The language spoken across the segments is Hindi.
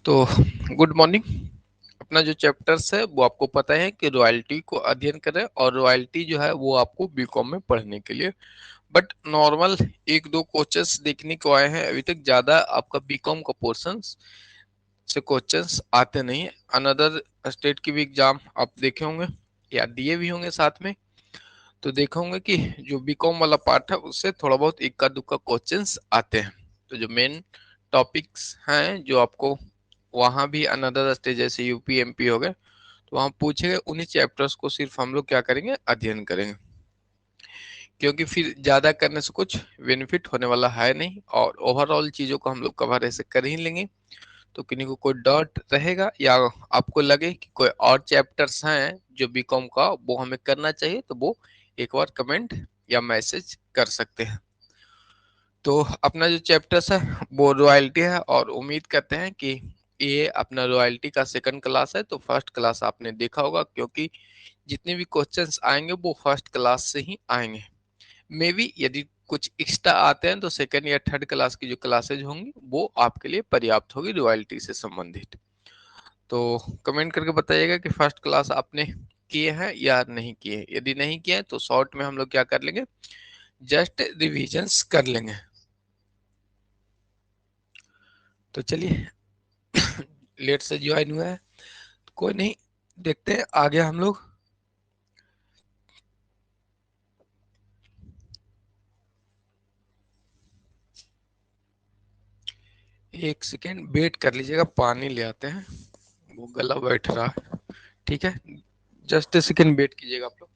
तो गुड मॉर्निंग। अपना जो चैप्टर्स है वो आपको पता है कि रॉयल्टी को अध्ययन करें, और रॉयल्टी जो है वो आपको बीकॉम में पढ़ने के लिए बट नॉर्मल एक दो कोचेस देखने को आए हैं। अभी तक ज्यादा आपका बीकॉम का पोर्शंस से क्वेश्चंस आते नहीं है। अनदर स्टेट की भी एग्जाम आप देखे होंगे या दिए भी होंगे साथ में, तो देखा होंगे कि जो बीकॉम वाला पार्ट है उससे थोड़ा बहुत इक्का दुक्का क्वेश्चंस आते हैं। तो जो मेन टॉपिक्स हैं जो आपको वहाँ भी अनदर स्टेट जैसे यूपी एमपी हो गए तो वहाँ पूछे गए उन्हीं चैप्टर्स को सिर्फ हम लोग क्या करेंगे, अध्ययन करेंगे। क्योंकि फिर ज्यादा करने से कुछ बेनिफिट होने वाला है नहीं, और ओवरऑल चीजों को हम लोग कवर ऐसे कर ही लेंगे। तो किन्हीं को कोई डाउट रहेगा या आपको लगे कि कोई और चैप्टर्स हैं जो बीकॉम का वो हमें करना चाहिए, तो वो एक बार कमेंट या मैसेज कर सकते हैं। तो अपना जो चैप्टर्स है वो रॉयल्टी है, और उम्मीद करते हैं कि ये अपना रॉयल्टी का सेकंड क्लास है। तो फर्स्ट क्लास आपने देखा होगा, क्योंकि जितने भी क्वेश्चंस आएंगे वो फर्स्ट क्लास से ही आएंगे। मे बी यदि कुछ एक्स्ट्रा आते हैं तो सेकंड या थर्ड क्लास की जो क्लासेज होंगी वो आपके लिए पर्याप्त होगी रॉयल्टी से संबंधित। तो कमेंट करके बताइएगा कि फर्स्ट क्लास आपने किए हैं या नहीं किए। यदि नहीं किए हैं तो शॉर्ट में हम लोग क्या कर लेंगे, जस्ट रिविजन्स कर लेंगे। तो चलिए लेट से ज्वाइन हुआ है तो कोई नहीं, देखते हैं आगे हम लोग। एक सेकेंड वेट कर लीजिएगा, पानी ले आते हैं, वो गला बैठ रहा है। ठीक है, जस्ट सेकेंड वेट कीजिएगा आप लोग।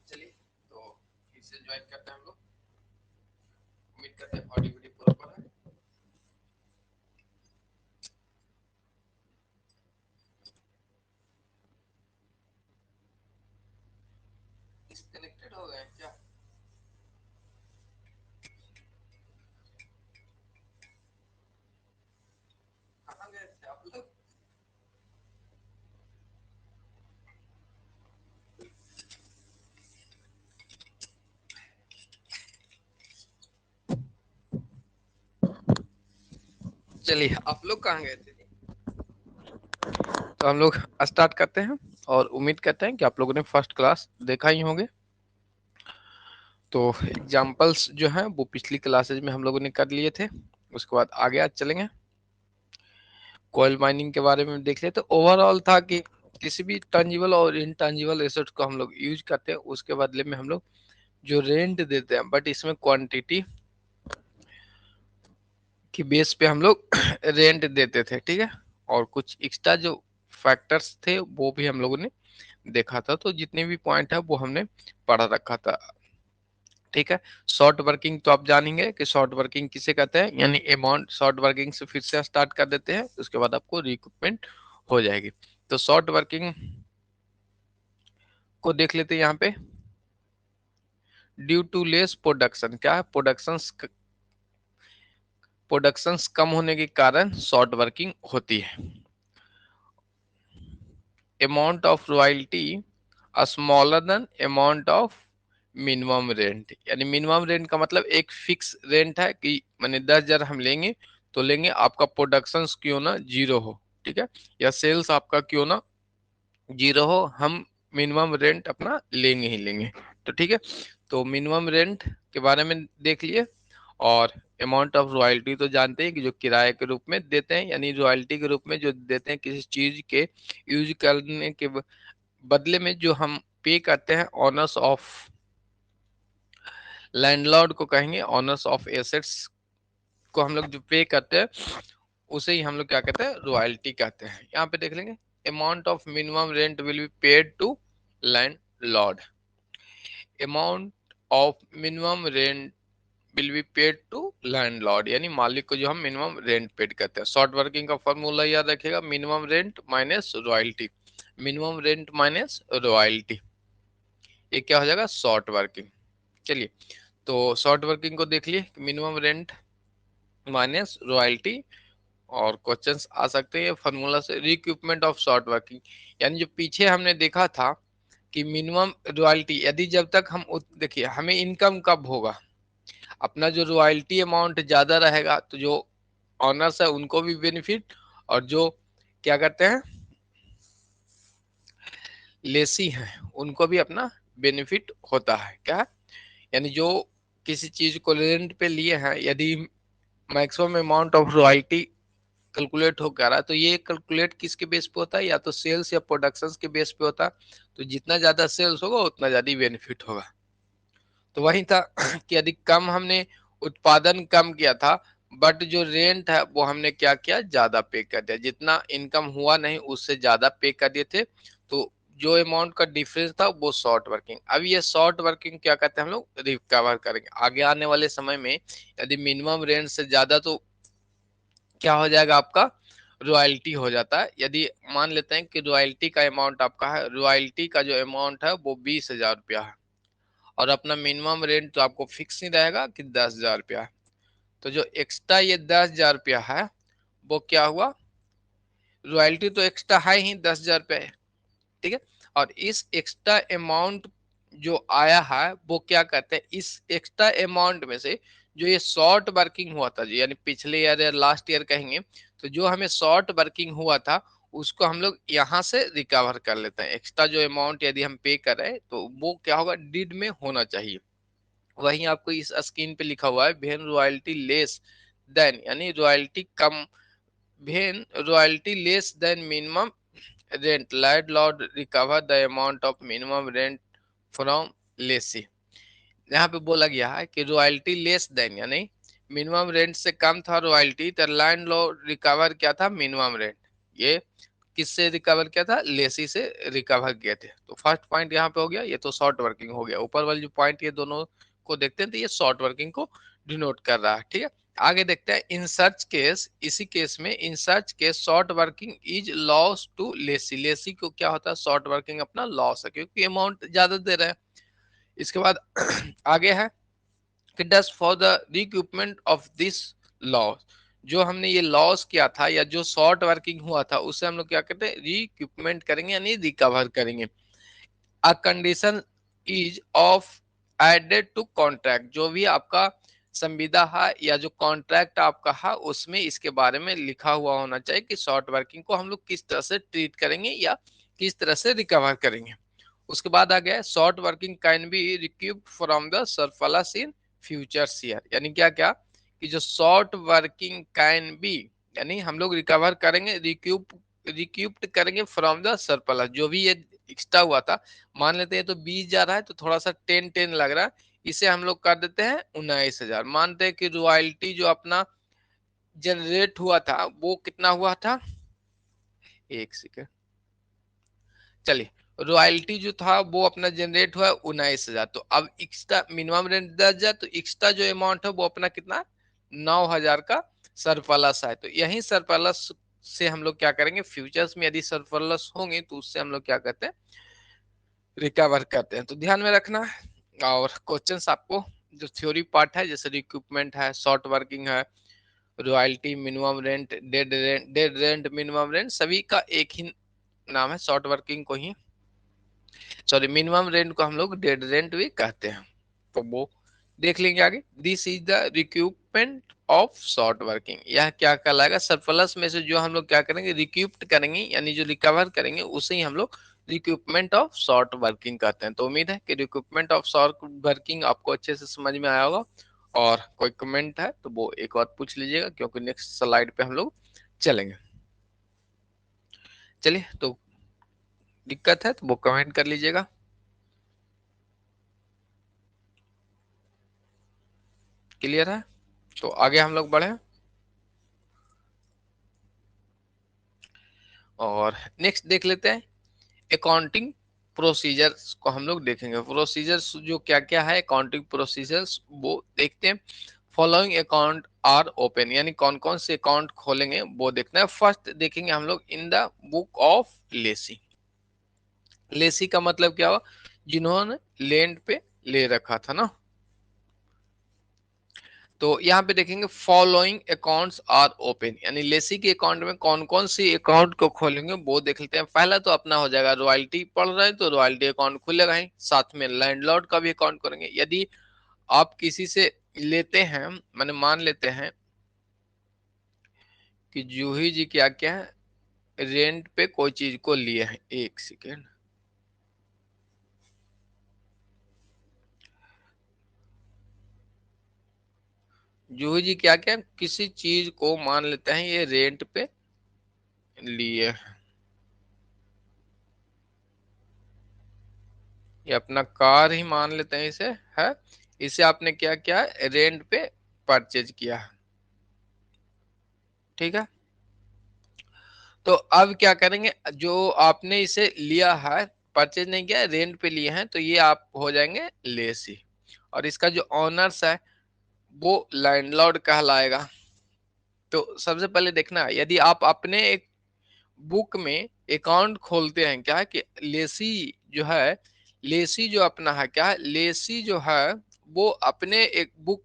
चलिए तो फिर से ज्वाइन करते हैं हम लोग। उम्मीद करते हैं ऑडियो वीडियो प्रॉपर है। डिस्कनेक्टेड हो गए क्या? कहाँ गए थे आप लोग? चलिए, आप लोग कहाँ गए थे? तो हम लोग स्टार्ट करते हैं और उम्मीद करते हैं कि आप लोगों ने फर्स्ट क्लास देखा ही होंगे। तो एग्जाम्पल्स जो हैं वो पिछली क्लासेज में हम लोगों ने कर लिए थे। उसके बाद आगे आज चलेंगे, कॉइल माइनिंग के बारे में देख लेते। ओवरऑल था कि किसी भी टंजिबल और इनटंजिबल एसेट्स को हम लोग यूज करते हैं, उसके बदले में हम लोग जो रेंट देते हैं, बट इसमें क्वांटिटी की बेस पे हम लोग रेंट देते थे, ठीक है। और कुछ एक्स्ट्रा जो फैक्टर्स थे वो भी हम लोगों ने देखा था। तो जितने भी पॉइंट है वो हमने पढ़ा रखा था, ठीक है। शॉर्ट वर्किंग तो आप जानेंगे कि शॉर्ट वर्किंग किसे कहते हैं, यानी अमाउंट। शॉर्ट वर्किंग से फिर से स्टार्ट कर देते हैं, उसके बाद आपको रिक्रूटमेंट हो जाएगी। तो शॉर्ट वर्किंग को देख लेते हैं यहाँ पे। ड्यू टू लेस प्रोडक्शन, क्या है? प्रोडक्शंस कम होने के कारण शॉर्ट वर्किंग होती है। Amount of royalty smaller than amount of minimum rent, यानी मिनिमम रेंट का मतलब एक फिक्स रेंट है कि मैंने 10,000 हम लेंगे तो लेंगे, आपका प्रोडक्शन क्यों ना जीरो हो, ठीक है, या सेल्स आपका क्यों ना जीरो हो, हम मिनिमम रेंट अपना लेंगे ही लेंगे। तो ठीक है, तो मिनिमम रेंट के बारे में देख लिए। और अमाउंट ऑफ रॉयल्टी तो जानते हैं कि जो किराए के रूप में देते हैं, यानी रॉयल्टी के रूप में जो देते हैं किसी चीज के यूज करने के बदले में जो हम पे करते हैं ऑनर्स ऑफ, लैंडलॉर्ड को कहेंगे ऑनर्स ऑफ एसेट्स को हम लोग जो पे करते हैं उसे ही हम लोग क्या कहते हैं, रॉयल्टी कहते हैं। यहाँ पे देख लेंगे, amount of minimum rent will be paid to landlord. Amount of minimum rent will be paid to landlord, यानी मालिक को जो हम मिनिमम रेंट पेड करते हैं। शॉर्ट वर्किंग का फॉर्मूला याद रखिएगा, minimum rent minus royalty. Minimum rent minus royalty, ये क्या हो जाएगा? Short working. चलिए, तो शॉर्ट वर्किंग को देख लिए, मिनिमम रेंट माइनस रॉयल्टी। और क्वेश्चंस आ सकते हैं फॉर्मूला से। रिक्यूपमेंट ऑफ शॉर्ट वर्किंग, यानी जो पीछे हमने देखा था कि मिनिमम रॉयल्टी, यदि जब तक हम देखिए हमें इनकम कब होगा, अपना जो रॉयल्टी अमाउंट ज्यादा रहेगा तो जो ऑनर्स है उनको भी बेनिफिट, और जो क्या करते हैं लेसी हैं उनको भी अपना बेनिफिट होता है। क्या? यानी जो किसी चीज को रेंट पे लिए हैं, यदि maximum amount of royalty calculate हो कर रहा है, तो ये कैलकुलेट किसके बेस पे होता है? या तो सेल्स या प्रोडक्शन के बेस पे होता है। तो जितना ज्यादा सेल्स होगा उतना ज्यादा बेनिफिट होगा। तो वही था कि यदि कम हमने उत्पादन कम किया था, बट जो रेंट है वो हमने क्या किया, ज्यादा पे कर दिया, जितना इनकम हुआ नहीं उससे ज्यादा पे कर दिए थे। तो जो अमाउंट का डिफरेंस था वो शॉर्ट वर्किंग। अब ये शॉर्ट वर्किंग क्या कहते हैं, हम लोग रिकवर करेंगे आगे आने वाले समय में। यदि मिनिमम रेंट से ज्यादा तो क्या हो जाएगा, आपका रॉयल्टी हो जाता है। यदि मान लेते हैं कि रॉयल्टी का अमाउंट आपका है, रॉयल्टी का जो अमाउंट है वो 20,000 रुपया है, और अपना मिनिमम रेंट तो आपको फिक्स नहीं रहेगा कि 10,000 रुपया है। तो जो एक्स्ट्रा ये 10,000 रुपया है वो क्या हुआ, रॉयल्टी तो एक्स्ट्रा है ही 10,000 रुपया, ठीक है। और इस एक्स्ट्रा अमाउंट जो आया है वो क्या कहते हैं, इस एक्स्ट्रा अमाउंट में से जो ये शॉर्ट वर्किंग हुआ था, यानी पिछले ईयर या लास्ट ईयर कहेंगे, तो जो हमें शॉर्ट वर्किंग हुआ था उसको हम लोग यहाँ से रिकवर कर लेते हैं। एक्स्ट्रा जो अमाउंट यदि हम पे कर रहे हैं तो वो क्या होगा, डिड में होना चाहिए। वहीं आपको इस स्क्रीन पे लिखा हुआ है वेन रॉयल्टी लेस देन, यानी रॉयल्टी कम, when royalty less than minimum rent landlord recover the amount of minimum rent from lessee. यहाँ पे बोला गया है कि रॉयल्टी लेस देन, यानी मिनिमम रेंट से कम था रॉयल्टी, तो लैंडलॉर्ड रिकवर क्या था, मिनिमम रेंट। ये किससे रिकवर किया था, लेसी से रिकवर किए थे। तो फर्स्ट पॉइंट यहाँ पे हो गया, ये तो शॉर्ट वर्किंग हो गया। ऊपर वाले जो पॉइंट ये दोनों को देखते हैं तो ये शॉर्ट वर्किंग को डिनोट कर रहा है, ठीक है। आगे देखते हैं इन सर्च केस, इसी केस में इन सर्च case short working is loss to lessee. Lessee को क्या होता है, शॉर्ट वर्किंग अपना लॉस है, क्योंकि अमाउंट ज्यादा दे रहे हैं। इसके बाद आगे है कि does for the recruitment of this law, जो हमने ये लॉस किया था या जो शॉर्ट वर्किंग हुआ था उससे हम लोग क्या करते हैं, रिक्रूटमेंट करेंगे यानी रिकवर करेंगे। A condition is of added to contract, जो भी आपका संविदा है या जो कॉन्ट्रैक्ट आपका है उसमें इसके बारे में लिखा हुआ होना चाहिए कि शॉर्ट वर्किंग को हम लोग किस तरह से ट्रीट करेंगे या किस तरह से रिकवर करेंगे। उसके बाद आ गया short working can be रिक्यूब from the surplus in futures year, यानी क्या क्या कि जो शॉर्ट वर्किंग कैन बी यानी हम लोग रिकवर करेंगे, रिक्यूप्ड करेंगे फ्रॉम द सरप्लस, जो भी ये एक्स्ट्रा हुआ था, मान लेते हैं तो 20 जा रहा है तो थोड़ा सा 10 लग रहा है, इसे हम लोग कर देते हैं 19,000। मानते हैं कि रॉयल्टी जो अपना जनरेट हुआ था वो कितना हुआ था, एक सेकेंड, चलिए, रॉयल्टी जो था वो अपना जनरेट हुआ 19,000, तो अब एक्स्ट्रा मिनिमम रेंट 10,000, तो एक्स्ट्रा जो अमाउंट है वो अपना कितना 9,000 का सरप्लस है। तो यही सरप्लस से हम लोग क्या करेंगे, फ्यूचर्स में यदि सरप्लस होंगे तो उससे हम लोग क्या करते हैं, रिकवर करते हैं। तो ध्यान में रखना है। और क्वेश्चंस आपको जो थ्योरी पार्ट है जैसे रिक्रूटमेंट है, शॉर्ट वर्किंग है, royalty, minimum rent, dead rent, minimum rent, सभी का एक ही नाम है, शॉर्ट वर्किंग को ही, सॉरी मिनिमम रेंट को हम लोग डेड रेंट भी कहते हैं। तो वो देख लेंगे आगे। This is the रिक्यूपमेंट of short working, यह क्या कहलाएगा, सरप्लस में से जो हम लोग क्या करेंगे, रिक्यूप्ड करेंगे यानी जो रिकवर करेंगे उसे ही हम लोग रिक्रूटमेंट ऑफ शॉर्ट वर्किंग कहते हैं। तो उम्मीद है कि रिक्रूटमेंट ऑफ शॉर्ट वर्किंग आपको अच्छे से समझ में आया होगा। और कोई कमेंट है तो वो एक और पूछ लीजिएगा, क्योंकि नेक्स्ट स्लाइड पे हम लोग चलेंगे। चलिए, तो दिक्कत है तो वो कमेंट कर लीजिएगा। क्लियर है, तो आगे हम लोग बढ़े और नेक्स्ट देख लेते हैं अकाउंटिंग प्रोसीजर्स को हम लोग देखेंगे। प्रोसीजर्स जो क्या क्या है अकाउंटिंग प्रोसीजर्स वो देखते हैं। फॉलोइंग अकाउंट आर ओपन, यानी कौन कौन से अकाउंट खोलेंगे वो देखना है। फर्स्ट देखेंगे हम लोग in the book of lessee. Lessee का मतलब क्या हुआ, जिन्होंने लैंड पे ले रखा था ना। तो यहाँ पे देखेंगे फॉलोइंग अकाउंट्स आर ओपन, यानी लेसी के अकाउंट में कौन कौन सी अकाउंट को खोलेंगे वो देख लेते हैं। पहला तो अपना हो जाएगा, रॉयल्टी पड़ रहा है तो रॉयल्टी अकाउंट खुलेगा ही, साथ में लैंडलॉर्ड का भी अकाउंट करेंगे। यदि आप किसी से लेते हैं, मैंने मान लेते हैं कि जूही जी क्या क्या है, रेंट पे कोई चीज को लिए हैं, एक सेकेंड, जूही जी क्या क्या किसी चीज को मान लेते हैं ये रेंट पे लिए, ये अपना कार ही मान लेते हैं इसे, है, इसे आपने क्या किया है, रेंट पे परचेज किया है, ठीक है। तो अब क्या करेंगे, जो आपने इसे लिया है, परचेज नहीं किया, रेंट पे लिए हैं, तो ये आप हो जाएंगे लेसी, और इसका जो ऑनर्स है वो लैंडलॉर्ड कहलाएगा। तो सबसे पहले देखना, यदि आप अपने एक बुक में अकाउंट खोलते हैं, क्या है कि लेसी जो है, लेसी जो अपना है, क्या है, लेसी जो है वो अपने एक बुक,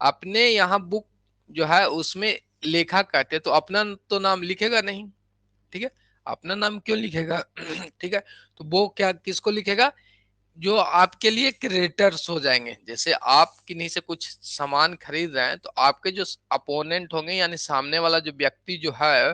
अपने यहाँ बुक जो है उसमें लेखा करते, तो अपना तो नाम लिखेगा नहीं, ठीक है, अपना नाम क्यों लिखेगा ठीक है, तो वो क्या किसको लिखेगा, जो आपके लिए क्रेडिटर्स हो जाएंगे। जैसे आप किन्हीं से कुछ सामान खरीद रहे हैं तो आपके जो अपोनेंट होंगे यानी सामने वाला जो व्यक्ति जो है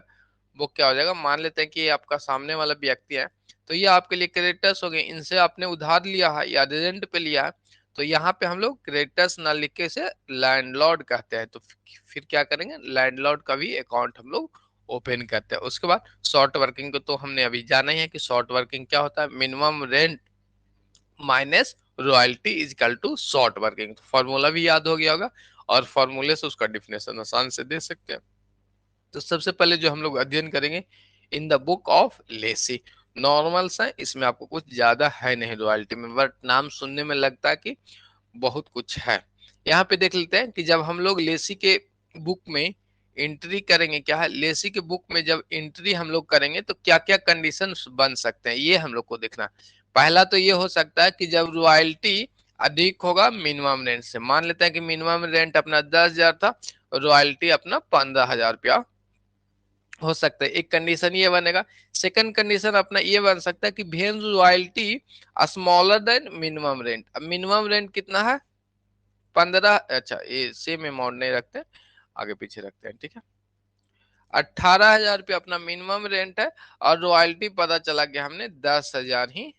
वो क्या हो जाएगा, मान लेते हैं कि ये आपका सामने वाला व्यक्ति है, तो ये आपके लिए क्रेडिटर्स हो गए, इनसे आपने उधार लिया है या रेंट पे लिया है, तो यहाँ पे हम लोग क्रेडिटर्स ना लिख के इसे लैंडलॉर्ड कहते हैं। तो फिर क्या करेंगे, लैंडलॉर्ड का भी अकाउंट हम लोग ओपन करते हैं। उसके बाद शॉर्ट वर्किंग को तो हमने अभी जाना ही है कि शॉर्ट वर्किंग क्या होता है, minimum rent minus royalty is equal to short working. Formula भी याद हो गया होगा और फॉर्मूले से उसका डिफिनेशन आसान से दे सकते हैं। तो सबसे पहले जो हम लोग अध्ययन करेंगे इन the book of Lesi, normal सा, इसमें आपको कुछ ज्यादा है नहीं रॉयल्टी में, बट नाम सुनने में लगता है कि बहुत कुछ है। यहाँ पे देख लेते हैं कि जब हम लोग लेसी के बुक में एंट्री करेंगे, क्या है, लेसी के बुक में जब एंट्री हम लोग करेंगे तो क्या क्या कंडीशन बन सकते हैं ये हम लोग को देखना। पहला तो ये हो सकता है कि जब रॉयल्टी अधिक होगा मिनिमम रेंट से। मान लेते हैं कि मिनिमम रेंट अपना 10,000 था, रॉयल्टी अपना 15,000 रुपया हो सकता है। एक कंडीशन ये बनेगा। सेकंड कंडीशन अपना ये बन सकता है कि when royalty smaller than minimum rent. अब मिनिमम रेंट कितना है 15, अच्छा ये सेम अमाउंट नहीं रखते, आगे पीछे रखते हैं, ठीक है। 18,000 रुपया अपना मिनिमम रेंट है और रॉयल्टी पता चला कि हमने 10,000 ही।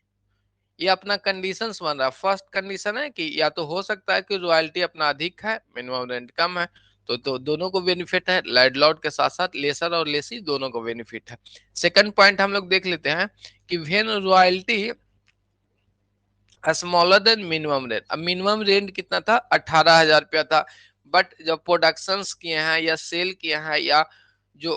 ये अपना कंडीशंस बन रहा है। फर्स्ट कंडीशन है कि या तो हो सकता है कि रॉयल्टी अपना अधिक है, मिनिमम रेंट कम है, तो दोनों को बेनिफिट है, लैंडलॉर्ड के साथ साथ लेसर और लेसी दोनों को बेनिफिट है। सेकंड पॉइंट हम लोग देख लेते हैं कि when royalty smaller than minimum rent. अब मिनिमम रेंट कितना था 18,000 रुपया था, बट जब प्रोडक्शंस किए हैं या सेल किए हैं या जो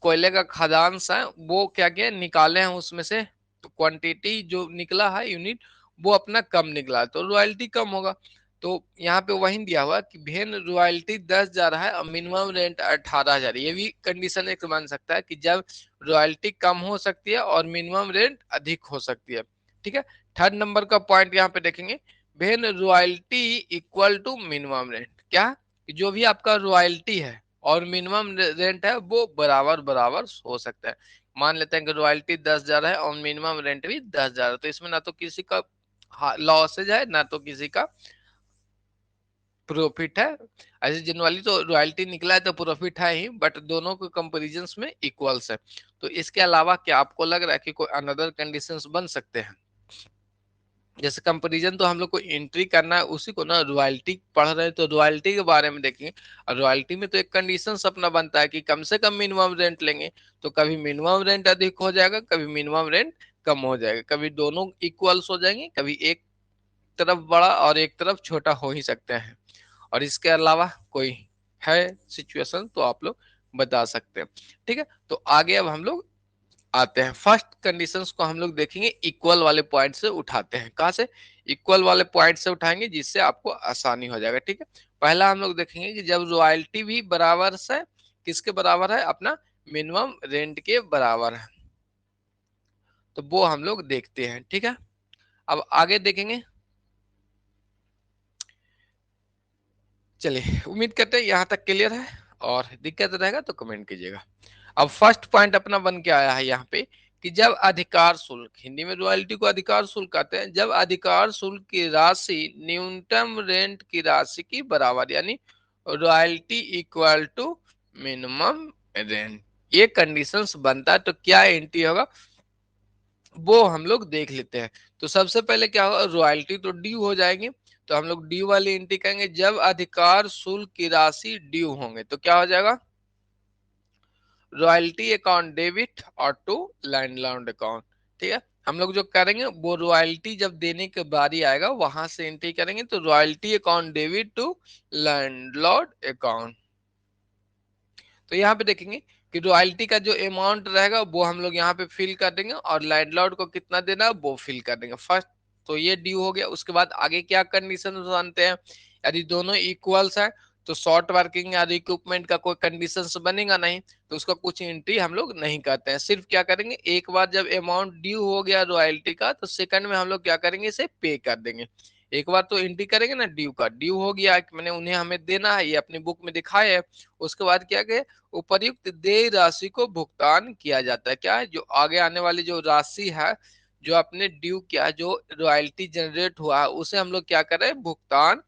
कोयले का खदान है वो क्या किया निकाले हैं उसमें से, तो क्वांटिटी जो निकला है यूनिट वो अपना कम निकला तो रॉयल्टी कम होगा। तो यहाँ पे वही दिया हुआ कि भेन रॉयल्टी 10,000 है और मिनिमम रेंट 18,000। ये भी कंडीशन एक बन सकता है कि जब रॉयल्टी कम हो सकती है और मिनिमम रेंट अधिक हो सकती है, ठीक है। थर्ड नंबर का पॉइंट यहाँ पे देखेंगे, when royalty equal to minimum rent. क्या जो भी आपका रॉयल्टी है और मिनिमम रेंट है वो बराबर बराबर हो सकता है। मान लेते हैं कि रॉयल्टी 10,000 है और मिनिमम रेंट भी 10,000 है, तो इसमें ना तो किसी का लॉसेज है ना तो किसी का प्रॉफिट है। ऐसे जनरली तो रॉयल्टी निकला है तो प्रॉफिट है ही, बट दोनों के कंपेरिजन में इक्वल्स है। तो इसके अलावा क्या आपको लग रहा है कि कोई अनदर कंडीशंस बन सकते हैं? जैसे कंपैरिजन तो हम लोग को एंट्री करना है, उसी को ना रॉयल्टी पढ़ रहे हैं तो रॉयल्टी के बारे में देखेंगे। और रॉयल्टी में तो एक कंडीशन अपना बनता है कि कम से कम मिनिमम रेंट लेंगे, तो कभी मिनिमम रेंट अधिक हो जाएगा, कभी मिनिमम रेंट कम हो जाएगा, कभी दोनों इक्वल्स हो जाएंगे, कभी एक तरफ बड़ा और एक तरफ छोटा हो ही सकते हैं। और इसके अलावा कोई है सिचुएशन तो आप लोग बता सकते हैं, ठीक है। तो आगे अब हम लोग आते हैं। फर्स्ट कंडीशंस को हम लोग देखेंगे इक्वल वाले पॉइंट से उठाते हैं। कहां से? इक्वल वाले पॉइंट से उठाएंगे जिससे आपको आसानी हो जाएगा, ठीक है। पहला हम लोग देखेंगे कि जब रॉयल्टी भी बराबर से किसके बराबर है, अपना मिनिमम रेंट के बराबर है, तो वो हम लोग देखते हैं, ठीक है। अब आगे देखेंगे। चलिए उम्मीद करते हैं यहाँ तक क्लियर है, और दिक्कत रहेगा तो कमेंट कीजिएगा। अब फर्स्ट पॉइंट अपना बन के आया है यहाँ पे कि जब अधिकार शुल्क, हिंदी में रॉयल्टी को अधिकार शुल्क कहते हैं, जब अधिकार शुल्क की राशि न्यूनतम रेंट की राशि की बराबर, यानी royalty equal to minimum rent, ये कंडीशंस बनता है, तो क्या एंट्री होगा वो हम लोग देख लेते हैं। तो सबसे पहले क्या होगा, रॉयल्टी तो ड्यू हो जाएंगे, तो हम लोग ड्यू वाली एंट्री करेंगे। जब अधिकार शुल्क की राशि ड्यू होंगे तो क्या हो जाएगा, रॉयल्टी अकाउंट डेबिट और टू लैंडलॉर्ड अकाउंट, ठीक है। हम लोग जो करेंगे वो रॉयल्टी जब देने के बारी आएगा वहां से एंट्री करेंगे, तो royalty account debit to landlord account. तो यहाँ पे देखेंगे कि रॉयल्टी का जो अमाउंट रहेगा वो हम लोग यहाँ पे फिल कर देंगे और लैंडलॉर्ड को कितना देना है वो फिल कर देंगे फर्स्ट। तो ये ड्यू हो गया। उसके बाद आगे क्या कंडीशन जानते हैं, यदि दोनों इक्वल्स है तो शॉर्ट वर्किंग या रिक्रूटमेंट का कोई कंडीशन बनेगा नहीं, तो उसका कुछ एंट्री हम लोग नहीं करते हैं। सिर्फ क्या करेंगे, एक बार जब अमाउंट ड्यू हो गया रॉयल्टी का तो सेकंड में हम लोग क्या करेंगे, इसे पे कर देंगे। एक बार तो एंट्री करेंगे ना ड्यू का, ड्यू हो गया मैंने उन्हें हमें देना है, ये अपनी बुक में दिखाया है। उसके बाद क्या करें, उपर्युक्त देय राशि को भुगतान किया जाता है। क्या है, जो आगे आने वाली जो राशि है जो आपने ड्यू किया, जो रॉयल्टी जनरेट हुआ है, उसे हम लोग क्या करें, भुगतान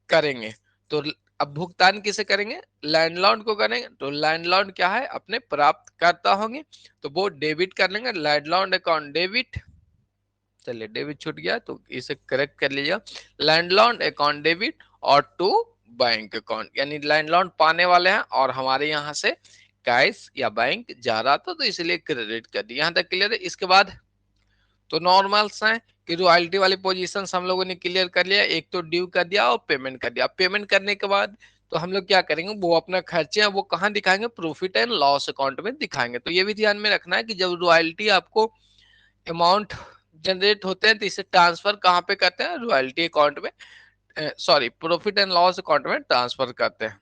करेंगे। तो अब भुगतान किसे करेंगे, लैंडलॉर्ड को करेंगे। तो लैंडलॉर्ड क्या है, अपने प्राप्त करता होंगे, तो वो डेबिट कर लेंगे, लैंडलॉर्ड अकाउंट डेबिट। चलिए डेबिट छूट गया तो इसे करेक्ट कर लीजिए, लैंडलॉर्ड अकाउंट डेबिट और टू बैंक अकाउंट, यानी लैंडलॉर्ड पाने वाले हैं और हमारे यहाँ से कैश या बैंक जा रहा था तो इसलिए क्रेडिट कर दिया। यहाँ तक क्लियर है। इसके बाद तो नॉर्मल्स हैं कि रॉयल्टी वाली पोजीशन हम लोगों ने क्लियर कर लिया, एक तो ड्यू कर दिया और पेमेंट कर दिया। पेमेंट करने के बाद तो हम लोग क्या करेंगे, वो अपना खर्चे हैं वो कहाँ दिखाएंगे, प्रॉफिट एंड लॉस अकाउंट में दिखाएंगे। तो ये भी ध्यान में रखना है कि जब रॉयल्टी आपको अमाउंट जनरेट होते हैं तो इसे ट्रांसफर कहाँ पे करते हैं, रॉयल्टी अकाउंट में, sorry profit and loss account में ट्रांसफर करते हैं।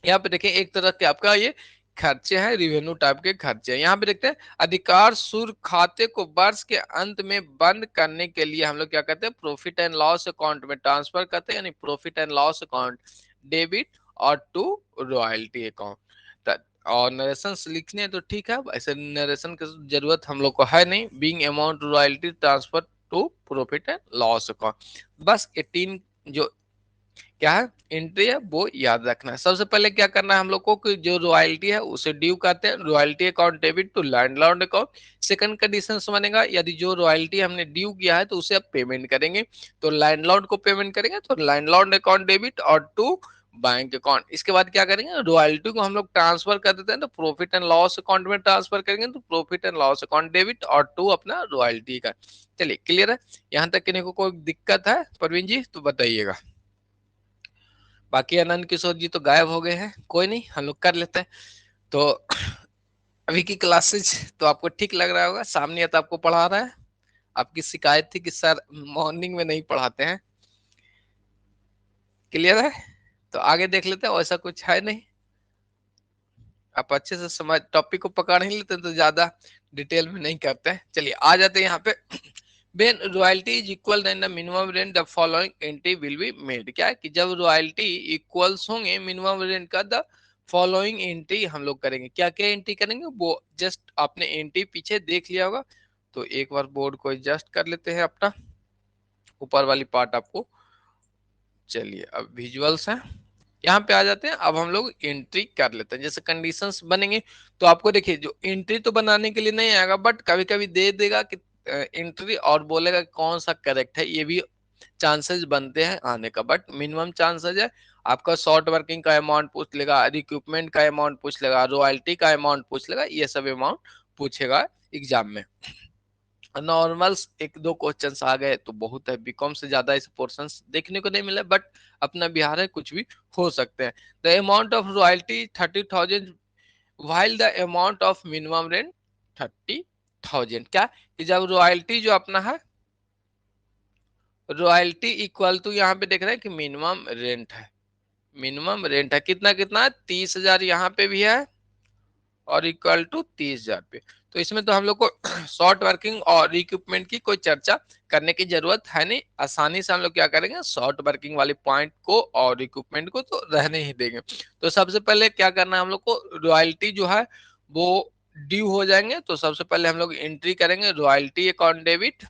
यहाँ पे देखिए एक तरह के आपका ये खर्चे हैं, रिवेन्यू टाइप के खर्चे हैं। यहाँ पे देखते हैं अधिकार शुल्क खाते को वर्ष के अंत में बंद करने के लिए हम लोग क्या करते हैं, प्रॉफिट एंड लॉस अकाउंट में ट्रांसफर करते हैं, यानी profit and loss account debit और टू रॉयल्टी अकाउंट। और नरेशन लिखने हैं तो ठीक है, ऐसे नरेशन की जरूरत हम लोग को है नहीं। Being amount royalty transfer to profit and loss account, बस 18 जो क्या है एंट्री है वो याद रखना है। सबसे पहले क्या करना है हम लोग को कि जो रॉयल्टी है उसे ड्यू करते हैं, royalty account debit to landlord account. Second condition बनेगा यदि जो रॉयल्टी हमने ड्यू किया है तो उसे अब पेमेंट करेंगे, तो लैंडलॉर्ड को पेमेंट करेंगे तो लैंडलॉर्ड अकाउंट डेबिट और टू बैंक अकाउंट। इसके बाद क्या करेंगे, रॉयल्टी को हम लोग ट्रांसफर कर देते हैं तो प्रॉफिट एंड लॉस अकाउंट में ट्रांसफर करेंगे, तो profit and loss account debit और टू अपना रॉयल्टी का। चलिए क्लियर है, यहाँ तक किसी को कोई दिक्कत है परवीन जी तो बताइएगा। बाकी आनंद किशोर जी तो गायब हो गए हैं, कोई नहीं हम लोग कर लेते हैं। तो अभी की क्लासेज तो आपको ठीक लग रहा होगा, सामने तो आपको पढ़ा रहा है। आपकी शिकायत थी कि सर मॉर्निंग में नहीं पढ़ाते हैं, क्लियर है। तो आगे देख लेते हैं, वैसा कुछ है नहीं, आप अच्छे से समझ टॉपिक को पकड़ ही लेते हैं तो ज्यादा डिटेल में नहीं करते हैं। चलिए आ जाते हैं यहाँ पे। When royalty is equal then the minimum rent the following entry will be made। क्या है कि जब रॉयल्टी इक्वल्स होंगे मिनिमम रेंट का, द फॉलोइंग एंट्री हम लोग करेंगे। क्या क्या एंट्री करेंगे वो जस्ट आपने एंट्री पीछे देख लिया होगा, तो एक बार बोर्ड को एडजस्ट कर लेते हैं अपना, ऊपर वाली पार्ट आपको। चलिए अब विजुअल्स हैं, यहाँ पे आ जाते हैं। अब हम लोग एंट्री कर लेते हैं, जैसे कंडीशंस बनेंगे तो आपको देखिए जो एंट्री तो बनाने के लिए नहीं आएगा, बट कभी कभी दे देगा कि एंट्री और बोलेगा कौन सा करेक्ट है, ये भी चांसेस बनते हैं आने का, बट मिनिमम चांसेस है। आपका शॉर्ट वर्किंग का अमाउंट पूछ लेगा, रिक्रूटमेंट का अमाउंट पूछ लेगा, रॉयल्टी का अमाउंट पूछ लेगा, ये सब अमाउंट पूछेगा एग्जाम में। नॉर्मल्स एक दो क्वेश्चंस आ गए तो बहुत है, बीकॉम से ज्यादा ऐसे पोर्शंस देखने को नहीं मिले, बट अपना बिहार है कुछ भी हो सकते हैं। The amount of royalty 30,000 while the amount of minimum rent 30,000। क्या कि जब रॉयल्टी जो अपना है, रॉयल्टी इक्वल टू यहाँ पे देख रहे हैं कि मिनिमम रेंट है, मिनिमम रेंट है कितना कितना 30,000 यहाँ पे भी है और इक्वल टू 30,000 पे। तो इसमें तो हम लोग को शॉर्ट वर्किंग और इक्विपमेंट की कोई चर्चा करने की जरूरत है नहीं, आसानी से हम लोग क्या करेंगे शॉर्ट वर्किंग वाले पॉइंट को और इक्विपमेंट को तो रहने ही देंगे। तो सबसे पहले क्या करना है हम लोग को, रॉयल्टी जो है वो ड्यू हो जाएंगे, तो सबसे पहले हम लोग एंट्री करेंगे रॉयल्टी अकाउंट डेबिट,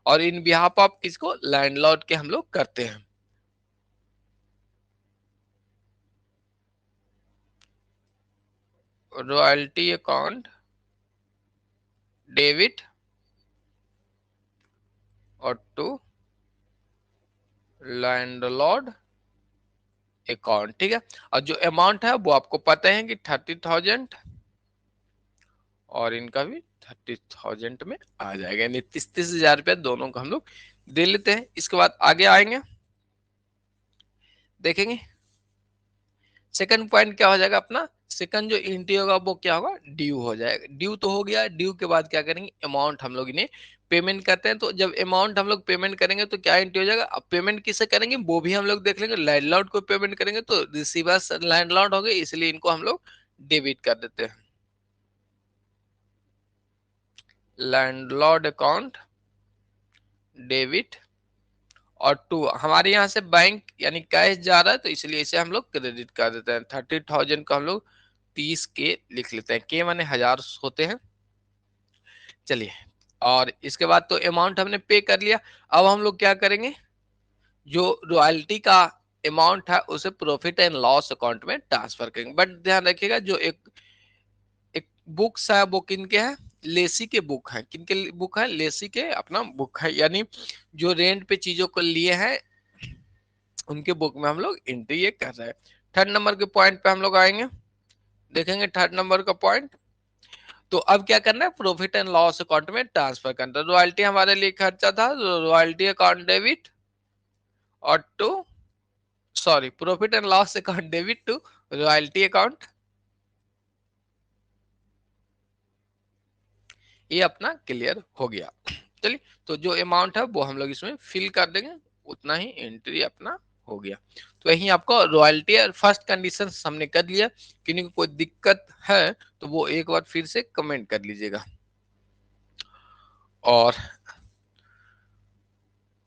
और इन बिहाफ ऑफ किसको, लैंडलॉर्ड के हम लोग करते हैं। रॉयल्टी अकाउंट डेबिट और टू लैंडलॉर्ड अकाउंट, ठीक है। और जो अमाउंट है वो आपको पता है कि 30,000 और इनका भी 30,000 में आ जाएगा, यानी 30,000 रुपया दोनों को हम लोग दे लेते हैं। इसके बाद आगे आएंगे देखेंगे सेकंड पॉइंट क्या हो जाएगा अपना, सेकंड जो एंट्री होगा वो क्या होगा, ड्यू हो जाएगा। ड्यू तो हो गया, ड्यू के बाद क्या करेंगे अमाउंट हम लोग इन्हें पेमेंट करते हैं, तो जब अमाउंट हम लोग पेमेंट करेंगे तो क्या एंट्री हो जाएगा। अब पेमेंट किसे करेंगे वो भी हम लोग देख लेंगे, लैंडलॉर्ड को पेमेंट करेंगे, तो रिसीवर्स लैंडलॉर्ड हो गए इसलिए इनको हम लोग डेबिट कर देते हैं। लैंडलॉर्ड अकाउंट डेबिट और टू हमारे यहाँ से बैंक यानी कैश जा रहा है तो इसलिए इसे हम लोग क्रेडिट कर देते हैं। 30,000 को हम लोग 30 के लिख लेते हैं, के माने 1000 होते हैं। चलिए और इसके बाद तो अमाउंट हमने पे कर लिया, अब हम लोग क्या करेंगे, जो रॉयल्टी का अमाउंट है उसे प्रॉफिट एंड लॉस अकाउंट में ट्रांसफर करेंगे। बट ध्यान रखिएगा जो एक एक बुक्स है वो किनके हैं, लेसी के बुक है, किनके बुक है, लेसी के अपना बुक है, यानी जो रेंट पे चीजों को लिए हैं उनके बुक में हम लोग एंट्री ये कर रहे हैं। थर्ड नंबर के पॉइंट पे हम लोग आएंगे, देखेंगे थर्ड नंबर का पॉइंट। तो अब क्या करना है, प्रॉफिट एंड लॉस अकाउंट में ट्रांसफर करना है। रॉयल्टी हमारे लिए खर्चा था, रॉयल्टी अकाउंट डेबिट और to sorry profit and loss account debit to royalty account, ये अपना क्लियर हो गया। चलिए तो जो अमाउंट है वो हम लोग इसमें फिल कर देंगे, उतना ही एंट्री अपना हो गया। तो यही आपको रॉयल्टी और फर्स्ट कंडीशन हमने कर लिया। किन्हीं को कोई दिक्कत है तो वो एक बार फिर से कमेंट कर लीजिएगा। और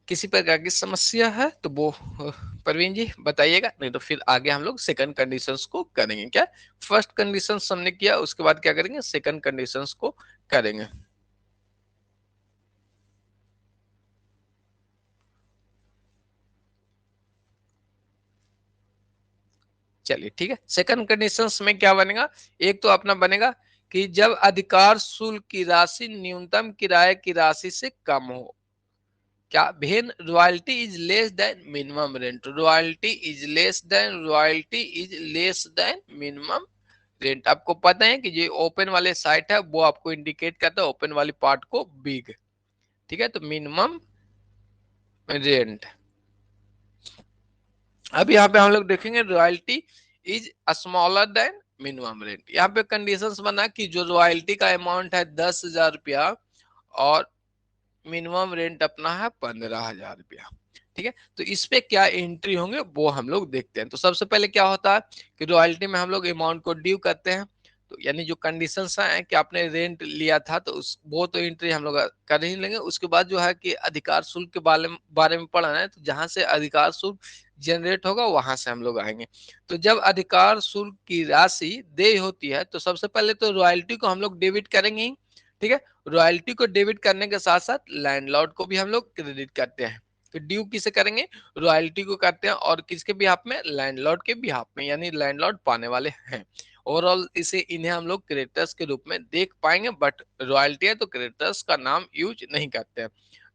किसी प्रकार की समस्या है तो वो प्रवीण जी बताइएगा, नहीं तो फिर आगे हम लोग सेकंड कंडीशंस को करेंगे। क्या फर्स्ट कंडीशन हमने किया, उसके बाद क्या करेंगे, सेकंड कंडीशंस को करेंगे। चलिए ठीक है, सेकंड कंडीशंस में क्या बनेगा, एक तो अपना बनेगा कि जब अधिकार शुल्क की राशि न्यूनतम किराए की राशि से कम हो, क्या when royalty is less than minimum rent, royalty is less than, royalty is less than minimum rent. आपको पता है कि ये ओपन वाले साइट है वो आपको इंडिकेट करता है ओपन वाली पार्ट को बिग, ठीक है। तो मिनिमम रेंट, अब यहाँ पे हम लोग देखेंगे royalty is smaller than minimum rent. यहाँ पे कंडीशंस बना कि जो रॉयल्टी का अमाउंट है 10,000 रुपया और मिनिमम रेंट अपना है 15,000 रुपया, ठीक है। तो इस पे क्या एंट्री होंगे वो हम लोग देखते हैं। तो सबसे पहले क्या होता है कि रॉयल्टी में हम लोग अमाउंट को ड्यू करते हैं। तो यानी जो कंडीशंस है कि आपने रेंट लिया था तो उस वो तो एंट्री हम लोग कर ही लेंगे। उसके बाद जो है कि अधिकार शुल्क के बारे में पढ़ना है, तो जहां से अधिकार शुल्क जनरेट होगा वहां से हम लोग आएंगे। तो जब अधिकार शुल्क की राशि देय होती है तो सबसे पहले तो रॉयल्टी को हम लोग डेबिट करेंगे ही, ठीक है। रॉयल्टी को डेबिट करने के साथ साथ लैंडलॉर्ड को भी हम लोग क्रेडिट करते हैं। तो ड्यू किसे करेंगे, रॉयल्टी को करते हैं, और किसके बिहाफ में, लैंडलॉर्ड के बिहाफ में, यानी लैंडलॉर्ड पाने वाले हैं। ओवरऑल इसे इन्हें हम लोग क्रेडिटर्स के रूप में देख पाएंगे, बट रॉयल्टी है तो क्रेडिटर्स का नाम यूज नहीं करते हैं।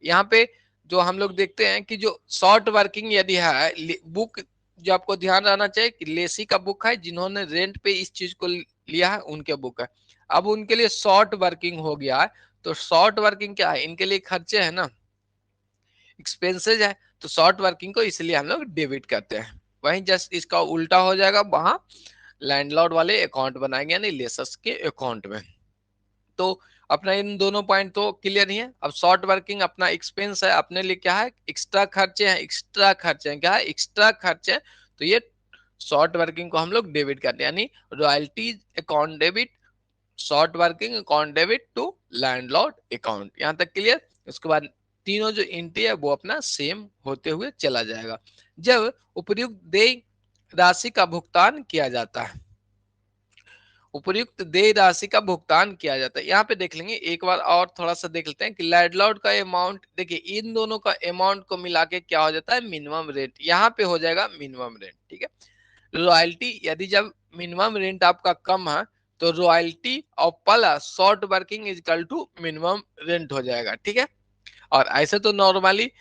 यहाँ पे जो हम लोग देखते हैं कि जो शॉर्ट वर्किंग यदि है बुक, जो आपको ध्यान रहना चाहिए कि लेसी का बुक है, जिन्होंने रेंट पे इस चीज को लिया है उनके बुक है। अब उनके लिए शॉर्ट वर्किंग हो गया है, तो शॉर्ट वर्किंग क्या है, इनके लिए खर्चे है ना, एक्सपेंसेज है। तो शॉर्ट वर्किंग को इसलिए हम लोग डेबिट करते हैं। वहीं जस्ट इसका उल्टा हो जाएगा, वहां लैंडलॉर्ड वाले अकाउंट बनाएंगे यानी लेसर्स के अकाउंट में। तो अपना इन दोनों पॉइंट तो क्लियर ही है। अब शॉर्ट वर्किंग अपना एक्सपेंस है, अपने लिए क्या है, एक्स्ट्रा खर्चे हैं, एक्स्ट्रा खर्चे हैं, क्या है, एक्स्ट्रा खर्चे हैं। तो ये शॉर्ट वर्किंग को हम लोग डेबिट करते हैं, यानी royalty account debit, short working account debit to landlord account. यहां तक क्लियर। उसके बाद तीनों जो एंट्री है वो अपना सेम होते हुए चला जाएगा। जब उपर्युक्त देय राशि का भुगतान किया जाता है, उपर्युक्त देय राशि का भुगतान किया जाता है, यहाँ पे देख लेंगे एक बार और थोड़ा सा देख लेते हैं कि लैंडलॉर्ड का अमाउंट, देखिए इन दोनों का अमाउंट को मिला के क्या हो जाता है, मिनिमम रेंट। यहाँ पे हो जाएगा मिनिमम रेंट, ठीक है। रॉयल्टी यदि जब मिनिमम रेंट आपका कम है तो रॉयल्टी और plus short working is equal to minimum rent हो जाएगा, ठीक है। और ऐसे तो नॉर्मली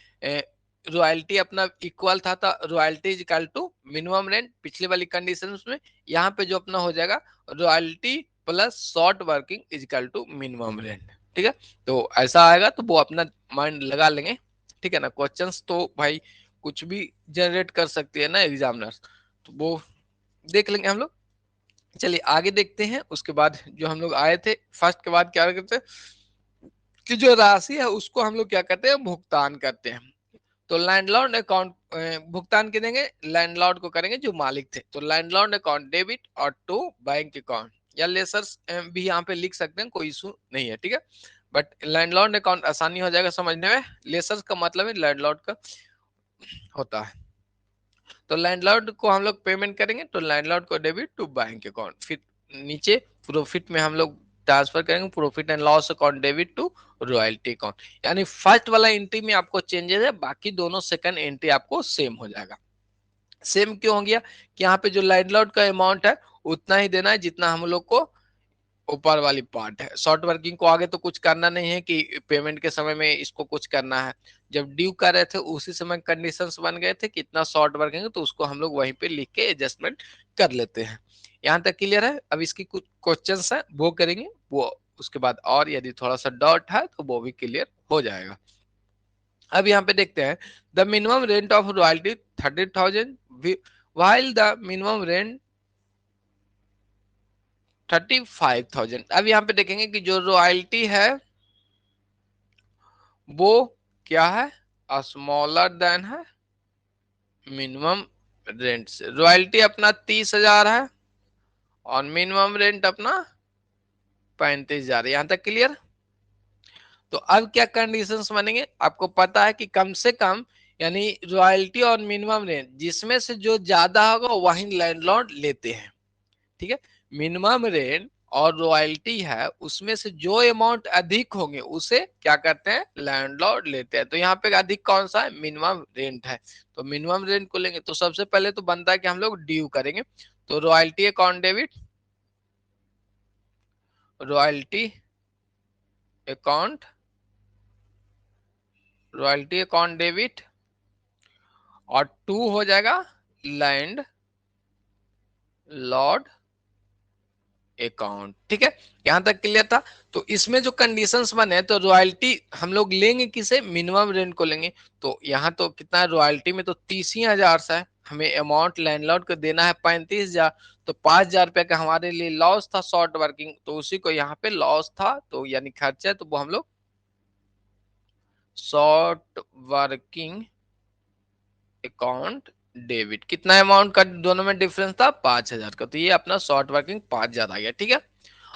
रॉयल्टी अपना इक्वल था royalty is equal to minimum rent पिछली वाली कंडीशन में। यहाँ पे जो अपना हो जाएगा royalty plus short working is equal to minimum rent, ठीक है। तो ऐसा आएगा तो वो अपना माइंड लगा लेंगे, ठीक है ना। क्वेश्चंस तो भाई कुछ भी जनरेट कर सकती है ना एग्जामिनर्स, तो वो देख लेंगे हम लोग। चलिए आगे देखते हैं। उसके बाद जो हम लोग आए थे फर्स्ट के बाद क्या करते हैं कि जो राशि है उसको हम लोग क्या करते हैं, भुगतान करते हैं। तो लैंडलॉर्ड अकाउंट भुगतान करेंगे, लैंडलॉर्ड को करेंगे जो मालिक थे। तो लैंडलॉर्ड अकाउंट डेबिट और टू बैंक अकाउंट, या लेसर्स भी यहाँ पे लिख सकते हैं, कोई इशू नहीं है, ठीक है। बट लैंडलॉर्ड अकाउंट आसानी हो जाएगा समझने में। लेसर्स का मतलब है लैंडलॉर्ड का होता है। तो लैंडलॉर्ड को हम लोग पेमेंट करेंगे, तो लैंडलॉर्ड को डेबिट टू बैंक अकाउंट। फिर नीचे प्रॉफिट में हम लोग ट्रांसफर करेंगे, profit and loss account debit to royalty account. यानी फर्स्ट वाला एंट्री में आपको चेंजेस है, बाकी दोनों सेकंड एंट्री आपको सेम हो जाएगा। सेम क्यों हो गया कि यहाँ पे जो लैंडलॉर्ड का अमाउंट है उतना ही देना है जितना हम लोग को ऊपर वाली पार्ट है। शॉर्ट वर्किंग को आगे तो कुछ करना नहीं है कि पेमेंट के समय में इसको कुछ करना है। जब ड्यू कर रहे थे उसी समय कंडीशंस बन गए थे कितना शॉर्ट वर्किंग है, तो उसको हम लोग वहीं पे लिख के एडजस्टमेंट कर लेते हैं। यहाँ तक क्लियर है। अब इसकी कुछ क्वेश्चंस है वो करेंगे, वो उसके बाद और यदि थोड़ा सा डॉट है तो वो भी क्लियर हो जाएगा। अब यहाँ पे देखते हैं the minimum rent of royalty 30,000 while the minimum rent 35,000। अब यहाँ पे देखेंगे कि जो रॉयल्टी है वो क्या है, स्मॉलर देन है मिनिमम रेंट से रॉयल्टी अपना 30,000 है और मिनिमम रेंट अपना 35,000। यहां तक क्लियर। तो अब क्या कंडीशंस बनेंगे, आपको पता है कि कम से कम यानी रॉयल्टी और मिनिमम रेंट जिसमें से जो ज्यादा होगा वही लैंडलॉर्ड लेते हैं। ठीक है, मिनिमम रेंट और रॉयल्टी है उसमें से जो अमाउंट अधिक होंगे उसे क्या करते हैं, लैंडलॉर्ड लेते हैं। तो यहाँ पे अधिक कौन सा है, मिनिमम रेंट है। तो मिनिमम रेंट को लेंगे तो सबसे पहले तो बनता है कि हम लोग ड्यू करेंगे। तो royalty account debit, royalty account, royalty account debit और टू हो जाएगा लैंड लॉर्ड अकाउंट। ठीक है, यहां तक क्लियर था। तो इसमें जो कंडीशंस बने तो रॉयल्टी हम लोग लेंगे किसे, मिनिमम रेंट को लेंगे। तो यहाँ तो कितना है, रॉयल्टी में तो 30,000 सा है, हमें अमाउंट लैंडलॉर्ड को देना है 35,000। तो 5,000 रुपए का हमारे लिए लॉस था शॉर्ट वर्किंग, तो उसी को यहाँ पे लॉस था तो यानी खर्चा, तो वो हम लोग शॉर्ट वर्किंग अकाउंट डेबिट। कितना अमाउंट का दोनों में डिफरेंस था, 5,000 का, तो ये अपना शॉर्ट वर्किंग 5,000 आ गया। ठीक है,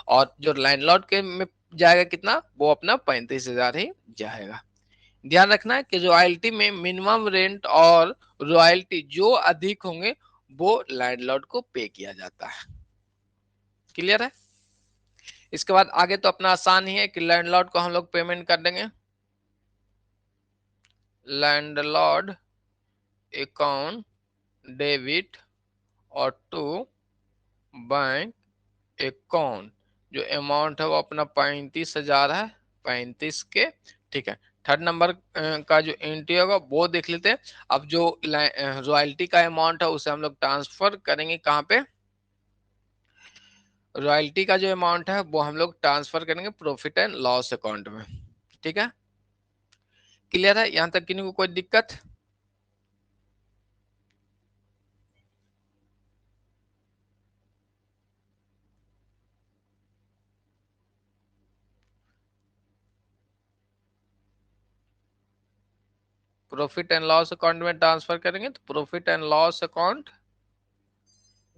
और जो लैंडलॉर्ड के में जाएगा कितना, वो अपना 35,000 ही जाएगा। ध्यान रखना है कि रॉयल्टी में मिनिमम रेंट और रॉयल्टी जो अधिक होंगे वो लैंडलॉर्ड को पे किया जाता है। क्लियर है। इसके बाद आगे तो अपना आसान ही है कि लैंडलॉर्ड को हम लोग पेमेंट कर देंगे, लैंडलॉर्ड अकाउंट डेबिट और टू बैंक अकाउंट। जो अमाउंट है वो अपना 35,000 है, 35 के। ठीक है, थर्ड नंबर का जो एंट्री होगा वो देख लेते हैं। अब जो रॉयल्टी का अमाउंट है उसे हम लोग ट्रांसफर करेंगे कहाँ पे, रॉयल्टी का जो अमाउंट है वो हम लोग ट्रांसफर करेंगे प्रॉफिट एंड लॉस अकाउंट में। ठीक है, क्लियर है, यहां तक किसी को कोई दिक्कत। प्रॉफिट एंड लॉस अकाउंट में ट्रांसफर करेंगे तो profit and loss account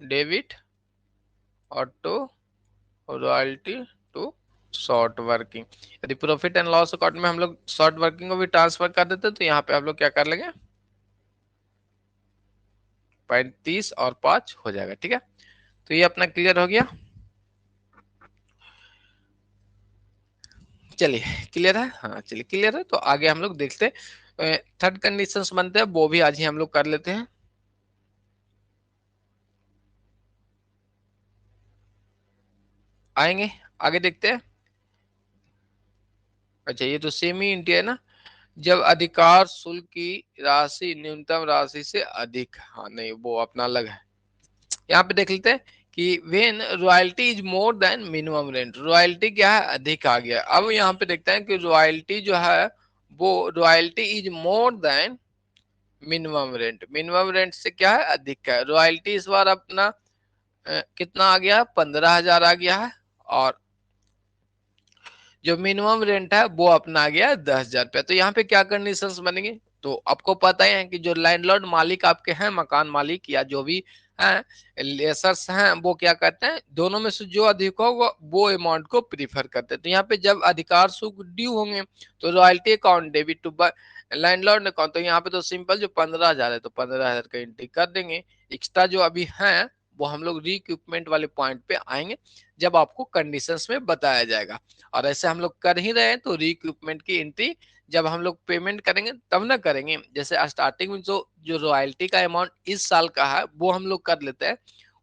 debit और to royalty to short working. यदि प्रॉफिट एंड लॉस अकाउंट में हम लोग शॉर्ट वर्किंग को भी ट्रांसफर कर देते तो यहाँ पे हम लोग क्या कर लेंगे, 35 और 5 हो जाएगा। ठीक है, तो ये अपना क्लियर हो गया। चलिए क्लियर है, हाँ चलिए क्लियर है। तो आगे हम लोग देखते हैं थर्ड कंडीशंस बनते हैं, वो भी आज ही हम लोग कर लेते हैं। आएंगे आगे देखते हैं। अच्छा ये तो सेम ही इंडिया है ना, जब अधिकार शुल्क की राशि न्यूनतम राशि से अधिक, हाँ नहीं वो अपना अलग है। यहाँ पे देख लेते हैं कि when royalty is more than minimum rent, royalty क्या है, अधिक आ गया। अब यहाँ पे देखते हैं कि रॉयल्टी जो है वो royalty is more than minimum rent, minimum rent से क्या है, अधिक है। रॉयल्टी इस बार अपना कितना आ गया, 15,000 आ गया है, और जो मिनिमम रेंट है वो अपना आ गया 10,000 रुपया। तो यहाँ पे क्या कंडीशंस बनेंगे, तो आपको पता ही है कि जो लैंडलॉर्ड मालिक आपके हैं, मकान मालिक या जो भी हैं लेसर्स हैं, वो क्या करते हैं, दोनों में से जो अधिक हो वो अमाउंट को प्रीफर करते हैं। तो यहाँ पे जब अधिकार शुल्क ड्यू होंगे तो royalty account debit to landlord account, तो यहाँ पे तो सिंपल जो 15,000 है तो 15,000 का एंट्री कर देंगे। एक्स्ट्रा जो अभी है वो हम लोग रिक्यूपमेंट वाले पॉइंट पे आएंगे जब आपको कंडीशंस में बताया जाएगा। और ऐसे हम लोग कर ही रहे हैं, तो रिक्रूटमेंट की एंट्री जब हम लोग पेमेंट करेंगे तब ना करेंगे। जैसे स्टार्टिंग में जो जो रॉयल्टी का अमाउंट इस साल का है वो हम लोग कर लेते हैं,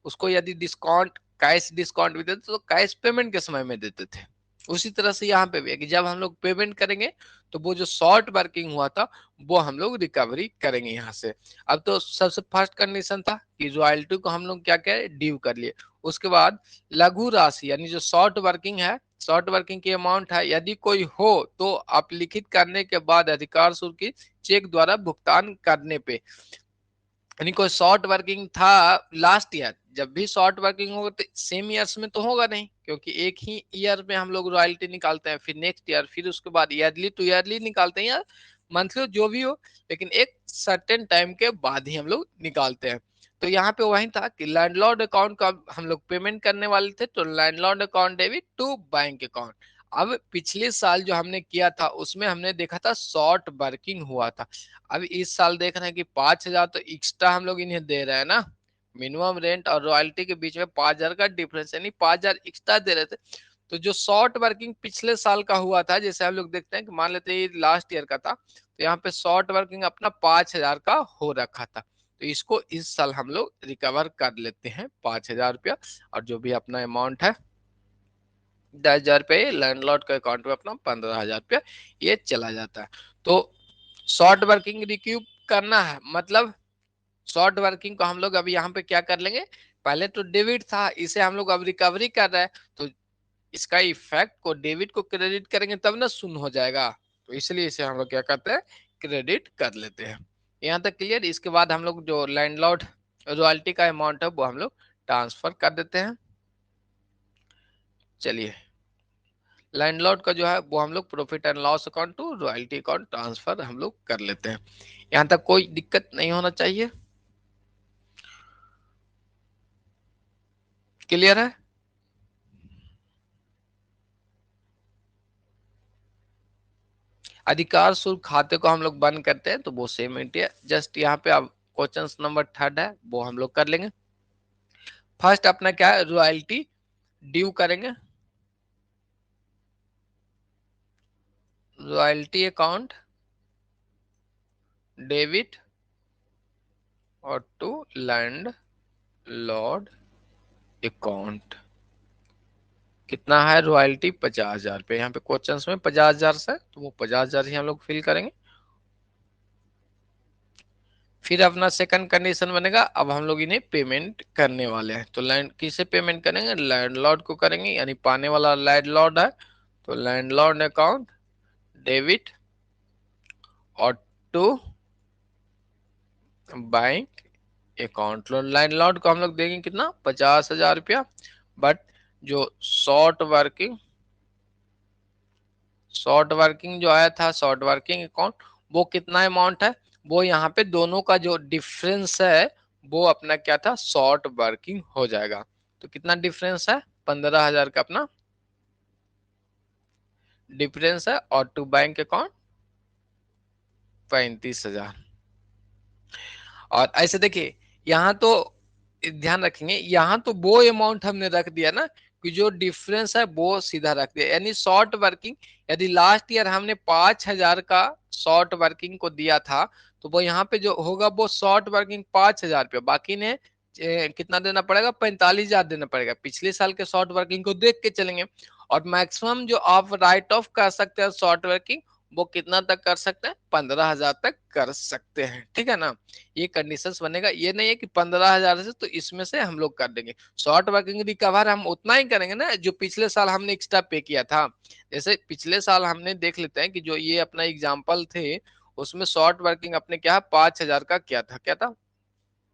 उसको यदि डिस्काउंट कैश डिस्काउंट भी देते तो कैश पेमेंट के समय में देते थे। उसी तरह से यहाँ पे भी है कि जब हम लोग पेमेंट करेंगे तो वो जो शॉर्ट वर्किंग हुआ था वो हम लोग रिकवरी करेंगे यहाँ से। अब तो सबसे फर्स्ट कंडीशन था कि रॉयल्टी को हम लोग क्या करें, ड्यू कर लिए। उसके बाद लघु राशि यानी जो शॉर्ट वर्किंग है, शॉर्ट वर्किंग की अमाउंट है, यदि कोई हो तो आप लिखित करने के बाद अधिकार शुल्क की चेक द्वारा भुगतान करने पे, यानी कोई शॉर्ट वर्किंग था लास्ट ईयर, जब भी शॉर्ट वर्किंग होगा तो सेम ईयर्स में तो होगा नहीं, क्योंकि एक ही ईयर में हम लोग रॉयल्टी निकालते हैं, फिर नेक्स्ट ईयर, फिर उसके बाद ईयरली टू ईयरली निकालते हैं या मंथली जो भी हो, लेकिन एक सर्टेन टाइम के बाद ही हम लोग निकालते हैं। तो यहाँ पे वही था कि लैंडलॉर्ड अकाउंट का हम लोग पेमेंट करने वाले थे, तो landlord account debit to bank account. अब पिछले साल जो हमने किया था उसमें हमने देखा था शॉर्ट वर्किंग हुआ था। अब इस साल देख रहे हैं कि 5,000 तो एक्स्ट्रा हम लोग इन्हें दे रहे हैं ना, मिनिमम रेंट और रॉयल्टी के बीच में 5,000 का डिफरेंस, यानी 5,000 एक्स्ट्रा दे रहे थे। तो जो शॉर्ट वर्किंग पिछले साल का हुआ था, जैसे हम लोग देखते हैं कि मान लेते हैं ये लास्ट ईयर का था, तो यहाँ पे शॉर्ट वर्किंग अपना 5,000 का हो रखा था, तो इसको इस साल हम लोग रिकवर कर लेते हैं 5,000 रुपया, और जो भी अपना अमाउंट है 10,000 रुपये लैंडलॉर्ड के अकाउंट में अपना 15,000 रुपया ये चला जाता है। तो शॉर्ट वर्किंग रिक्यूब करना है, मतलब शॉर्ट वर्किंग को हम लोग अभी यहाँ पे क्या कर लेंगे, पहले तो डेबिट था, इसे हम लोग अब रिकवरी कर रहे हैं, तो इसका इफेक्ट को डेबिट को क्रेडिट करेंगे तब ना शून्य हो जाएगा, तो इसलिए इसे हम लोग क्या करते हैं, क्रेडिट कर लेते हैं। यहाँ तक क्लियर। इसके बाद हम लोग जो लैंडलॉर्ड रॉयल्टी का अमाउंट है वो हम लोग ट्रांसफर कर देते हैं। चलिए, लैंडलॉर्ड का जो है वो हम लोग profit and loss account to royalty account transfer हम लोग कर लेते हैं। यहाँ तक कोई दिक्कत नहीं होना चाहिए, क्लियर है। अधिकार शुल्क खाते को हम लोग बंद करते हैं, तो वो सेम है, जस्ट यहाँ पे अब क्वेश्चन नंबर 3 है वो हम लोग कर लेंगे। फर्स्ट अपना क्या है, रॉयल्टी ड्यू करेंगे, रॉयल्टी अकाउंट डेबिट और टू लैंड लॉर्ड अकाउंट। कितना है रॉयल्टी, 50,000 रुपये, यहाँ पे क्वेश्चन में 50,000 से, तो वो 50,000 ही हम लोग फिल करेंगे। फिर अपना सेकंड कंडीशन बनेगा, अब हम लोग इन्हें पेमेंट करने वाले हैं, तो लैंड किसे पेमेंट करेंगे, लैंडलॉर्ड को करेंगे, यानी पाने वाला लैंडलॉर्ड है, तो लैंडलॉर्ड अकाउंट डेबिट और टू बैंक अकाउंट। लैंडलॉर्ड को हम लोग देंगे कितना, 50,000 रुपया, बट जो शॉर्ट वर्किंग जो आया था, शॉर्ट वर्किंग अकाउंट, वो कितना अमाउंट है, वो यहाँ पे दोनों का जो डिफरेंस है वो अपना क्या था, शॉर्ट वर्किंग हो जाएगा। तो कितना डिफरेंस है, 15,000 का अपना डिफरेंस है, और टू बैंक अकाउंट 35,000। और ऐसे देखिए, यहाँ तो ध्यान रखेंगे, यहाँ तो वो अमाउंट हमने रख दिया ना, कि जो डिफरेंस है वो सीधा रख दिया, यानी शॉर्ट वर्किंग, यदि लास्ट ईयर हमने 5,000 का शॉर्ट वर्किंग को दिया था, तो वो यहाँ पे जो होगा वो शॉर्ट वर्किंग 5,000 रुपया, बाकी ने कितना देना पड़ेगा, 45,000 देना पड़ेगा। पिछले साल के शॉर्ट वर्किंग को देख के चलेंगे, और मैक्सिमम जो आप राइट ऑफ कर सकते हैं शॉर्ट वर्किंग, वो कितना तक कर सकते हैं, 15,000 तक कर सकते हैं, ठीक है ना। ये कंडीशंस बनेगा, ये नहीं है कि 15,000 से तो इसमें से हम लोग कर देंगे। शॉर्ट वर्किंग रिकवर हम उतना ही करेंगे ना जो पिछले साल हमने एक्स्ट्रा पे किया था। जैसे पिछले साल हमने देख लेते हैं कि जो ये अपना एग्जाम्पल थे, उसमें शॉर्ट वर्किंग अपने क्या 5,000 का क्या था, क्या था,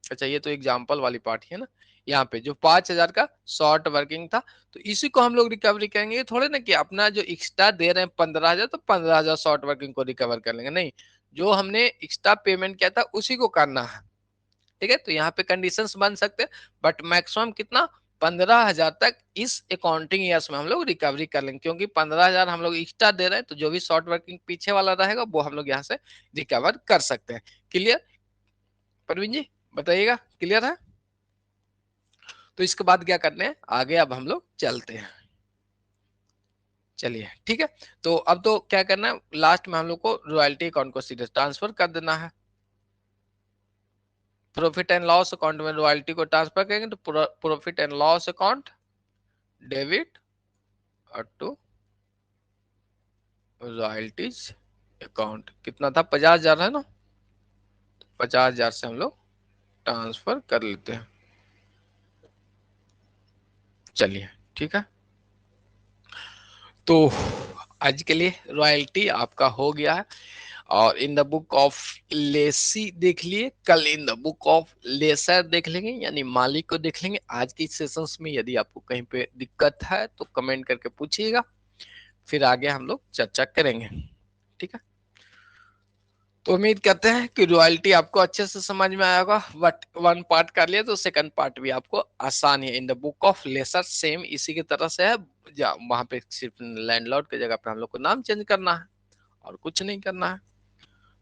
अच्छा ये तो एग्जाम्पल वाली पार्ट है ना, यहाँ पे जो 5,000 का शॉर्ट वर्किंग था, तो इसी को हम लोग रिकवरी करेंगे। ये थोड़े ना कि अपना जो एक्स्ट्रा दे रहे हैं 15,000, तो 15,000 शॉर्ट वर्किंग को रिकवर कर लेंगे, नहीं, जो हमने एक्स्ट्रा पेमेंट किया था उसी को करना है, ठीक है। तो यहाँ पे कंडीशंस बन सकते हैं, बट मैक्सिमम कितना, 15,000 तक इस अकाउंटिंग ईयर्स में हम लोग रिकवरी कर लेंगे, क्योंकि 15,000 हम लोग एक्स्ट्रा दे रहे हैं, तो जो भी शॉर्ट वर्किंग पीछे वाला रहेगा वो हम लोग यहाँ से रिकवर कर सकते हैं। क्लियर, परवीन जी बताइएगा, क्लियर है। तो इसके बाद क्या करने हैं आगे, अब हम लोग चलते हैं। चलिए ठीक है, तो अब तो क्या करना है, लास्ट में हम लोग को रॉयल्टी अकाउंट को सीधे ट्रांसफर कर देना है। प्रॉफिट एंड लॉस अकाउंट में रॉयल्टी को ट्रांसफर करेंगे, तो profit and loss account debit और टू रॉयल्टीज अकाउंट, कितना था, 50,000 है ना, 50,000 से हम लोग ट्रांसफर कर लेते हैं। चलिए ठीक है, तो आज के लिए रॉयल्टी आपका हो गया है, और in the book of lessee देख लिए, कल in the book of lessor देख लेंगे, यानी मालिक को देख लेंगे। आज की सेशंस में यदि आपको कहीं पे दिक्कत है तो कमेंट करके पूछिएगा, फिर आगे हम लोग चर्चा करेंगे, ठीक है। तो उम्मीद करते हैं कि रॉयल्टी आपको अच्छे से समझ में आया होगा। बट वन पार्ट कर लिया तो सेकंड पार्ट भी आपको आसान है। In the book of lessor same इसी की तरह से है, वहां पे सिर्फ लैंडलॉर्ड की जगह पे हम लोग को नाम चेंज करना है और कुछ नहीं करना है।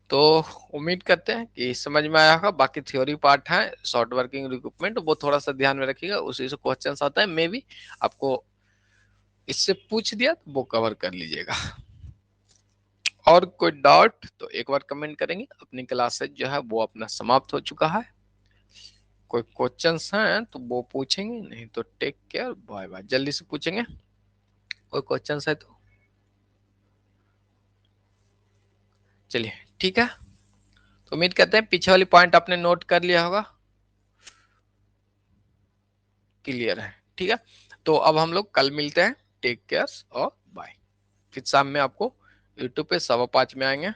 तो उम्मीद करते हैं कि समझ में आया होगा। बाकी थ्योरी पार्ट है शॉर्ट वर्किंग रिक्रूटमेंट, वो थोड़ा सा ध्यान में रखिएगा, उसी से क्वेश्चन आता है। मे भी आपको इससे पूछ दिया तो वो कवर कर लीजिएगा। और कोई डाउट तो एक बार कमेंट करेंगे। अपनी क्लासेज जो है वो अपना समाप्त हो चुका है। कोई क्वेश्चंस हैं तो वो पूछेंगे, नहीं तो टेक केयर, बाय बाय। जल्दी से पूछेंगे कोई क्वेश्चंस है तो। चलिए ठीक है, तो उम्मीद करते हैं पीछे वाली पॉइंट आपने नोट कर लिया होगा, क्लियर है। ठीक है, तो अब हम लोग कल मिलते हैं। टेक केयर और बाय। फिर शाम में आपको यूट्यूब पे 5:15 में आएंगे।